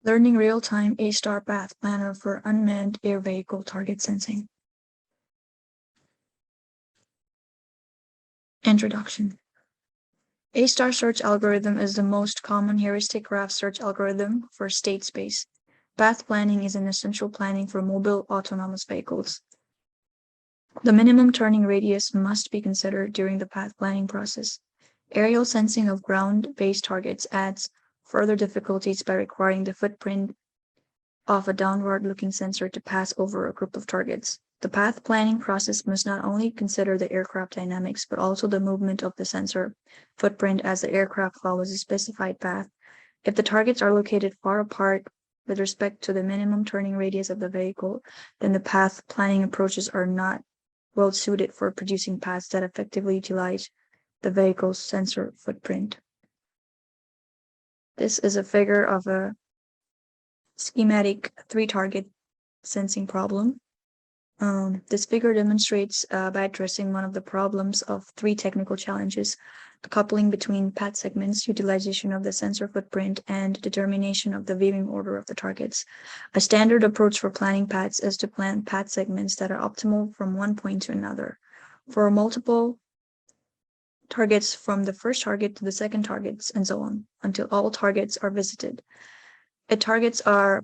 Learning real-time A-star path planner for unmanned air vehicle target sensing. Introduction. A-star search algorithm is the most common heuristic graph search algorithm for state space. Path planning is an essential planning for mobile autonomous vehicles. The minimum turning radius must be considered during the path planning process. Aerial sensing of ground-based targets adds further difficulties by requiring the footprint of a downward-looking sensor to pass over a group of targets. The path planning process must not only consider the aircraft dynamics, but also the movement of the sensor footprint as the aircraft follows a specified path. If the targets are located far apart with respect to the minimum turning radius of the vehicle, then the path planning approaches are not well suited for producing paths that effectively utilize the vehicle's sensor footprint. This is a figure of a schematic three-target sensing problem. This figure demonstrates by addressing one of the problems of three technical challenges: the coupling between path segments, utilization of the sensor footprint, and determination of the viewing order of the targets. A standard approach for planning paths is to plan path segments that are optimal from one point to another. For multiple targets, from the first target to the second targets, and so on, until all targets are visited. The targets are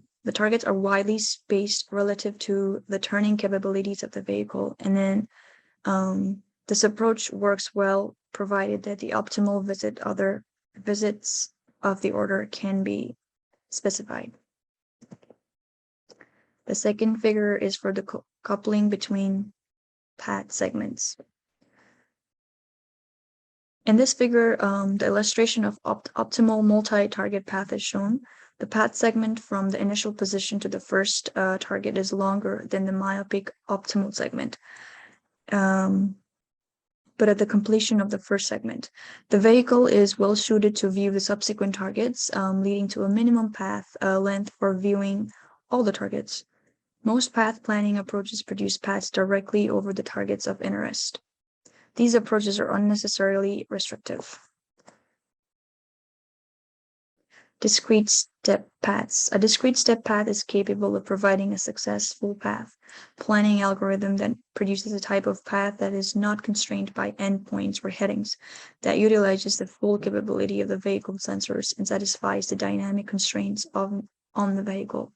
widely spaced relative to the turning capabilities of the vehicle, and then this approach works well provided that the optimal other visits of the order can be specified. The second figure is for the coupling between path segments. In this figure, the illustration of optimal multi-target path is shown. The path segment from the initial position to the first target is longer than the myopic optimal segment, but at the completion of the first segment, the vehicle is well suited to view the subsequent targets, leading to a minimum path length for viewing all the targets. Most path planning approaches produce paths directly over the targets of interest. These approaches are unnecessarily restrictive. Discrete step paths. A discrete step path is capable of providing a successful path planning algorithm that produces a type of path that is not constrained by endpoints or headings, that utilizes the full capability of the vehicle sensors and satisfies the dynamic constraints on the vehicle.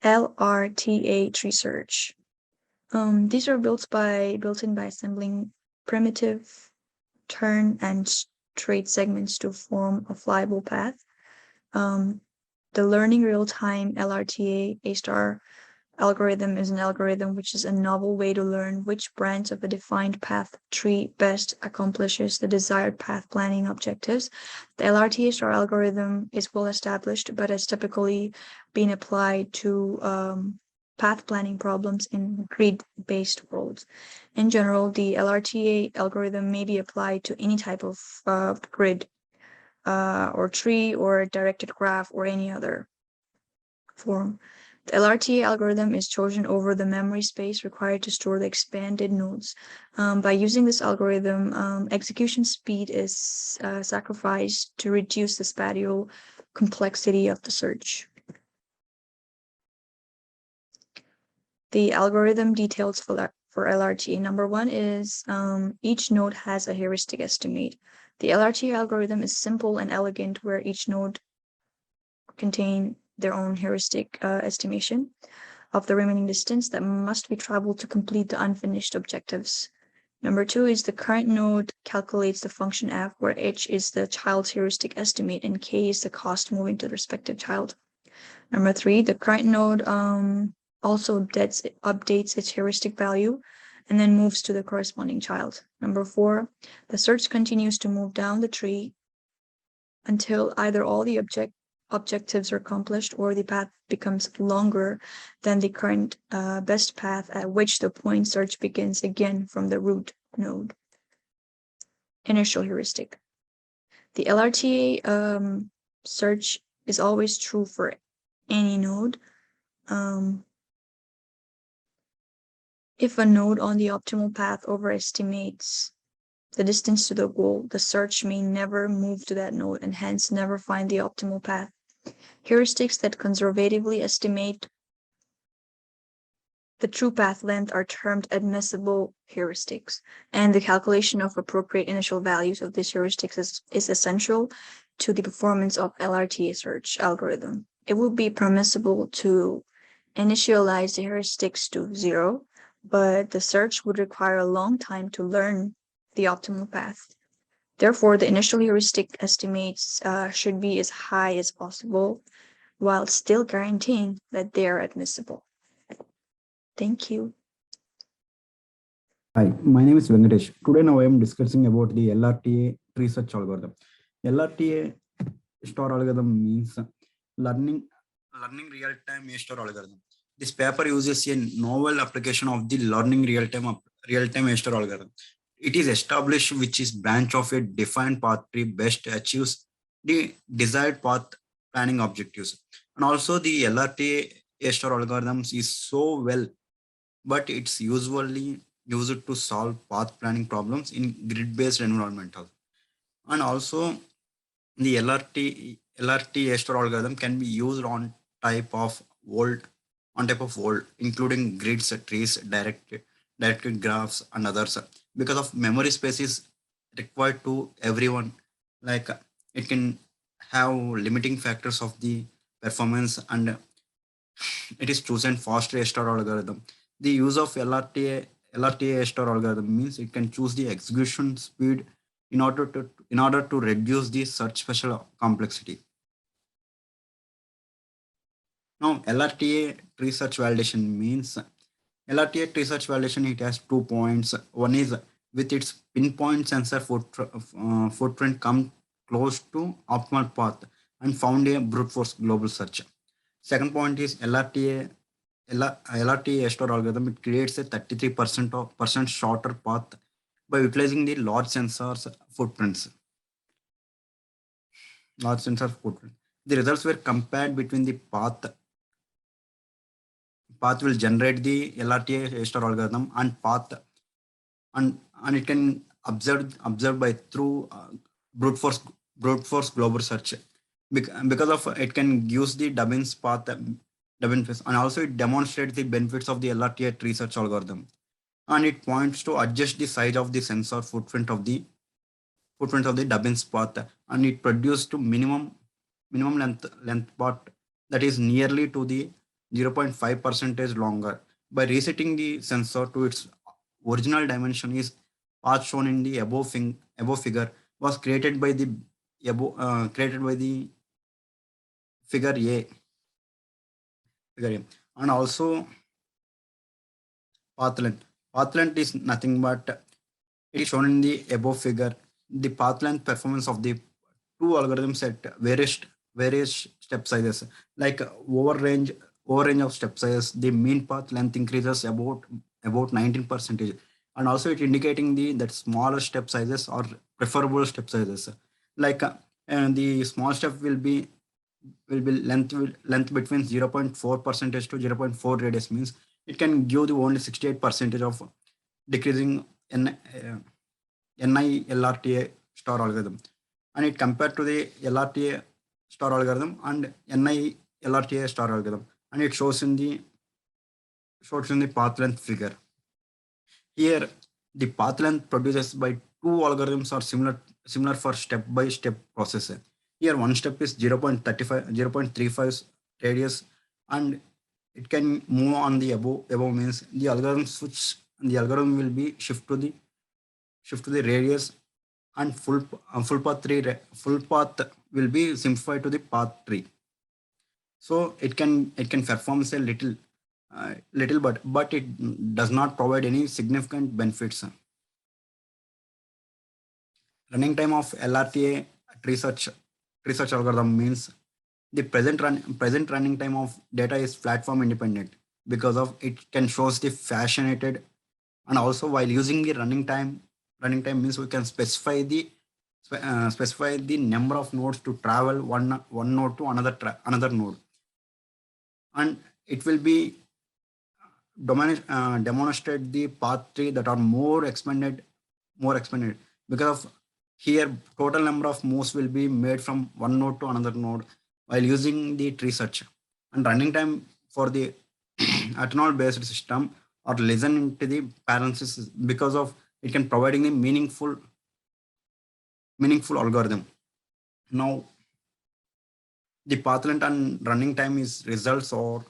LRTA tree search. These are built in by assembling primitive turn and straight segments to form a flyable path. The learning real-time LRTA A-star algorithm is an algorithm which is a novel way to learn which branch of a defined path tree best accomplishes the desired path planning objectives. The LRTA A-star algorithm is well established, but has typically been applied to path planning problems in grid-based worlds. In general, the LRTA algorithm may be applied to any type of grid or tree or directed graph or any other form. The LRTA algorithm is chosen over the memory space required to store the expanded nodes. By using this algorithm, execution speed is sacrificed to reduce the spatial complexity of the search. The algorithm details for LRTA. Number one is each node has a heuristic estimate. The LRTA algorithm is simple and elegant, where each node contains their own heuristic estimation of the remaining distance that must be traveled to complete the unfinished objectives. Number two is the current node calculates the function f, where h is the child's heuristic estimate and k is the cost moving to the respective child. Number three, the current node also updates its heuristic value and then moves to the corresponding child. Number four, the search continues to move down the tree until either all the objectives are accomplished or the path becomes longer than the current best path, at which the point search begins again from the root node. Initial heuristic. The LRTA search is always true for any node. If a node on the optimal path overestimates the distance to the goal, the search may never move to that node and hence never find the optimal path. Heuristics that conservatively estimate the true path length are termed admissible heuristics, and the calculation of appropriate initial values of these heuristics is essential to the performance of LRTA search algorithm. It would be permissible to initialize the heuristics to 0, but the search would require a long time to learn the optimal path. Therefore, the initial heuristic estimates should be as high as possible while still guaranteeing that they are admissible. Thank you. Hi, my name is Venkatesh. Today now I am discussing about the LRTA tree search algorithm. LRTA star algorithm means learning real-time A-star algorithm. This paper uses a novel application of the learning real-time A-star algorithm. It is established which is branch of a defined path tree best achieves the desired path planning objectives. And also the LRTA A-star algorithms is so well, but it's usually used to solve path planning problems in grid-based environment. And also the LRT star algorithm can be used type of world, including grids, trees, directed graphs, and others. Because of memory space is required to everyone, like it can have limiting factors of the performance, and it is chosen fast star algorithm. The use of LRTA star algorithm means it can choose the execution speed in order to reduce the search special complexity. Now LRTA tree search validation means LRTA tree search validation, it has 2 points. One is with its pinpoint sensor footprint come close to optimal path and found a brute force global search. Second point is LRTA star algorithm. It creates a 33% shorter path by utilizing the large sensors footprints. Large sensor footprint. The results were compared between the path will generate the LRTA star algorithm and path, and it can observe by through brute force global search. Because of it can use the Dubbin's path, Dubbin, and also it demonstrates the benefits of the LRTA tree search algorithm, and it points to adjust the size of the sensor footprint of the Dubbin's path, and it produced to minimum length path that is nearly to the 0.5 percentage longer. By resetting the sensor to its original dimension, is path shown in the above figure was created by the figure A figure A. And also path length. Path length is nothing but it is shown in the above figure. The path length performance of the two algorithms at various step sizes, like over range of step sizes, the mean path length increases about 19 percentage, and also it indicating that smaller step sizes are preferable step sizes. Like and the small step will be length between 0.4 percentage to 0.4 radius, means it can give the only 68 percentage of decreasing NI-LRTA star algorithm, and it compared to the LRTA star algorithm and NI-LRTA star algorithm, and it shows in the path length figure. Here, the path length produced by two algorithms are similar for step-by-step process. Here, one step is 0.35 radius, and it can move on the above means the algorithm will be shift to the radius, and full path will be simplified to the path tree. So it can perform a little, but it does not provide any significant benefits. Running time of LRTA tree search algorithm means the present running time of data is platform independent, because of it can shows the fascinated. And also while using the running time means we can specify the number of nodes to travel one node to another node, and it will be demonstrate the path tree that are more expanded. because of here total number of moves will be made from one node to another node while using the tree search, and running time for the ethanol based system or listen into the parenthesis because of it can providing a meaningful algorithm. Now the path length and running time is results are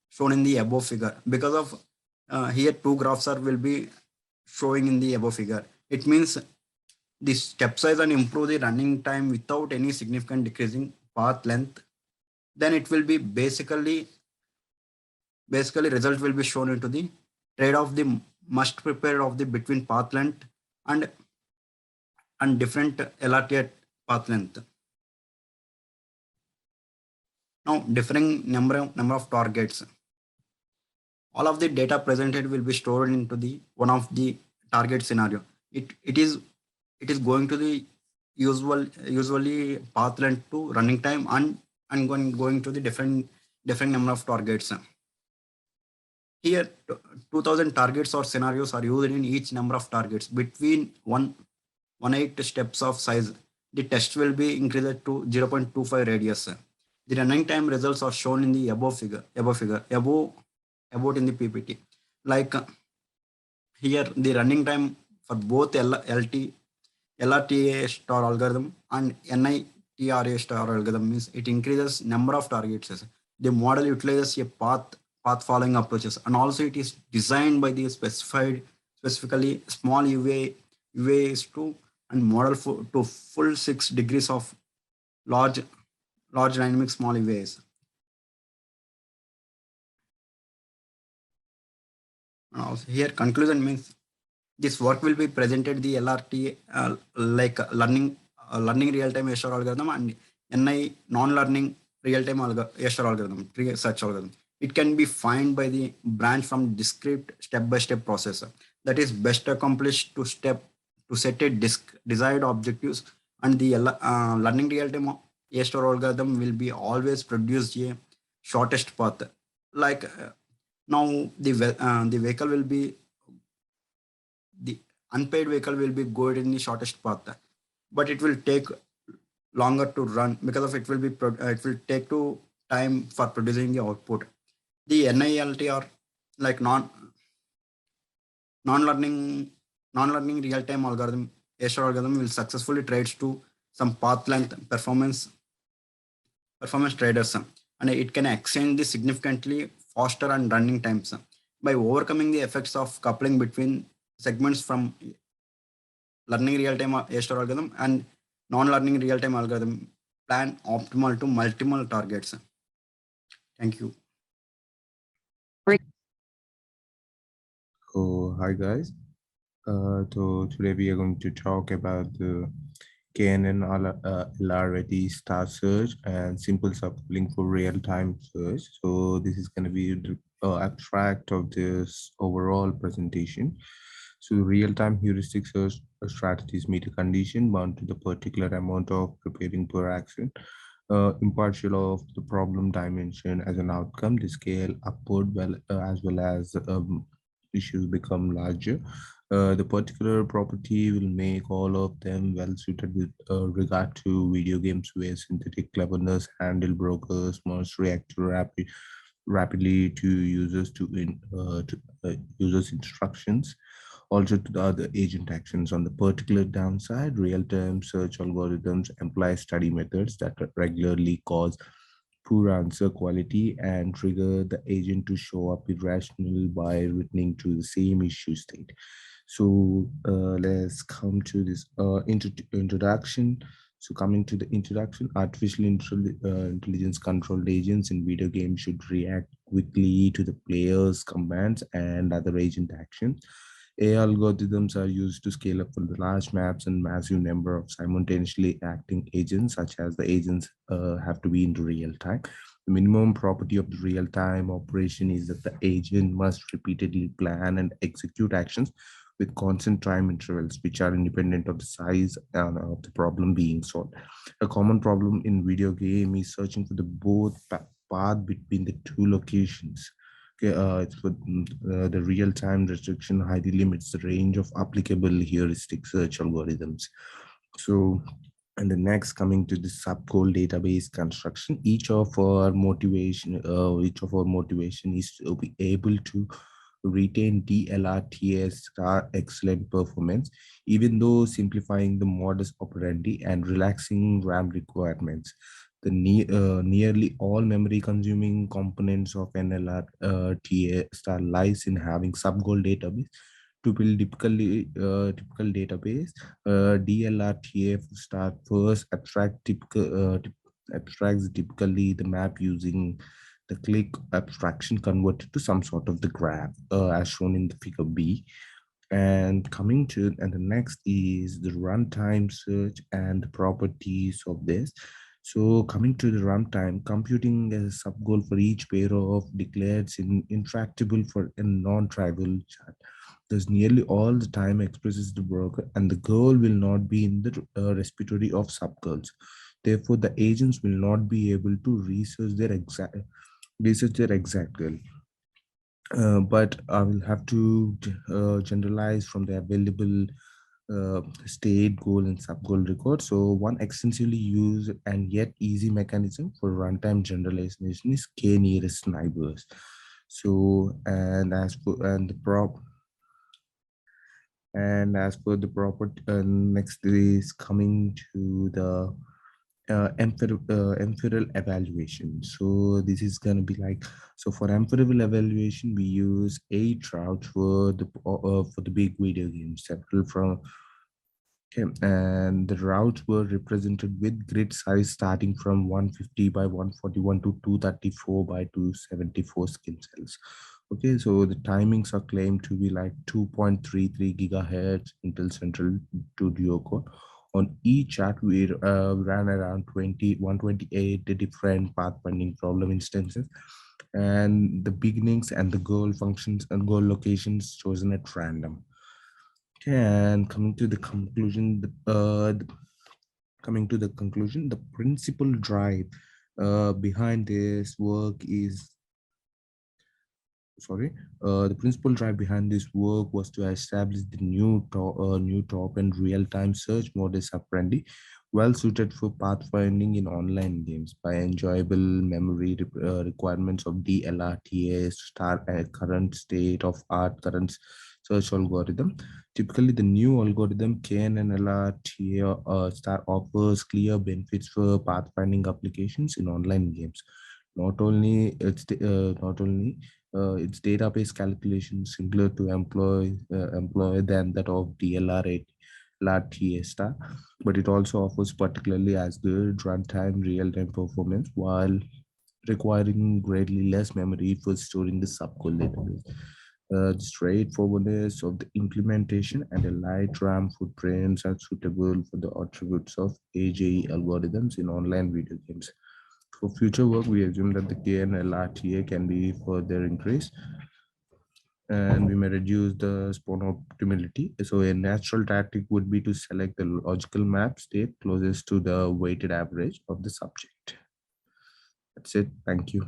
shown in the above figure because of here two graphs are will be showing in the above figure. It means the step size and improve the running time without any significant decreasing path length. Then it will be basically result will be shown into the trade off the must prepare of the between path length and different LRT path length. Now differing number of targets. All of the data presented will be stored into the one of the target scenario. It is going to the usually path length to running time and going to the different number of targets. Here 2000 targets or scenarios are used in each number of targets between 118 steps of size. The test will be increased to 0.25 radius. The running time results are shown in the above in the PPT. Like here, the running time for both LRTA star algorithm and NITRA star algorithm means it increases number of targets. The model utilizes a path following approaches, and also it is designed by the specifically small UA is to and model to full 6 degrees of large dynamic small UAs. Here conclusion means this work will be presented the LRT like learning real-time ASTAR algorithm and NI non-learning real-time ASTAR algorithm, tree search algorithm. It can be found by the branch from discrete step-by-step process that is best accomplished to set a desired objectives, and the learning real-time ASTAR algorithm will be always produce a shortest path. Like now the vehicle will be the unpaid vehicle will be going in the shortest path, but it will take longer to run because of it will take to time for producing the output. The NILT or like non-learning real-time algorithm ASTAR algorithm will successfully trades to some path length performance traders, and it can extend the significantly faster and running times by overcoming the effects of coupling between segments from learning real-time ASTAR algorithm and non-learning real-time algorithm plan optimal to multiple targets. Thank you. Oh, hi guys. So today we are going to talk about the KNN LRT star search and simple subcoupling for real-time search. So this is going to be the abstract of this overall presentation. So real-time heuristic search strategies meet a condition bound to the particular amount of preparing per action, impartial of the problem dimension as an outcome. The scale upward as well as issues become larger. The particular property will make all of them well suited with regard to video games where synthetic cleverness handle brokers must react rapidly to users instructions, also to the other agent actions. On the particular downside, real-time search algorithms employ study methods that regularly cause poor answer quality and trigger the agent to show up irrational by returning to the same issue state. So let's come to this introduction. So coming to the introduction, artificial intelligence controlled agents in video games should react quickly to the player's commands and other agent actions. AI algorithms are used to scale up for the large maps and massive number of simultaneously acting agents, such as the agents have to be in real time. The minimum property of the real-time operation is that the agent must repeatedly plan and execute actions with constant time intervals, which are independent of the size of the problem being solved. A common problem in video game is searching for the both path between the two locations Okay, it's for the real-time restriction highly limits the range of applicable heuristic search algorithms. So, and the next, coming to the subgoal database construction, each of our motivation is to be able to retain DLRTA star excellent performance, even though simplifying the modus operandi and relaxing RAM requirements. Nearly all memory consuming components of NLR TA star lies in having sub-goal database. To build typical database, DLRTF start first abstracts typically the map using the click abstraction converted to some sort of the graph, as shown in the figure B. And the next is the runtime search and the properties of this. So coming to the runtime, computing a sub-goal for each pair of declared intractable for a non-trivial chat. Thus, nearly all the time expresses the broker, and the goal will not be in the respiratory of sub-goals. Therefore, the agents will not be able to research their exact goal. But I will have to generalize from the available state goal and sub goal record. So one extensively used and yet easy mechanism for runtime generalization is k nearest neighbors. So as per the property, next is coming to the empirical evaluation. So this is going to be like, so for empirical evaluation we use 8 routes for the big video games, several from. Okay, and the routes were represented with grid size starting from 150 by 141 to 234 by 274 skin cells. Okay, so the timings are claimed to be like 2.33 gigahertz Intel Central to Duo core. On each chart, we ran around 128 different pathfinding problem instances, and the beginnings and the goal functions and goal locations chosen at random. Okay, and coming to the conclusion, the principal drive behind this work is the principal drive behind this work was to establish the new top and real-time search modus operandi, well suited for pathfinding in online games by enjoyable memory requirements of DLRTA star current state of art current search algorithm. Typically, the new algorithm KNNLRTA star offers clear benefits for pathfinding applications in online games. Not only its database calculation simpler to employ than that of DLR8 LRTA star, but it also offers particularly as good runtime real-time performance while requiring greatly less memory for storing the subcode database. The straightforwardness of the implementation and a light RAM footprints are suitable for the attributes of AJE algorithms in online video games. For future work, we assume that the KNLRTA can be further increased and we may reduce the spawn optimality. So a natural tactic would be to select the logical map state closest to the weighted average of the subject. That's it. Thank you.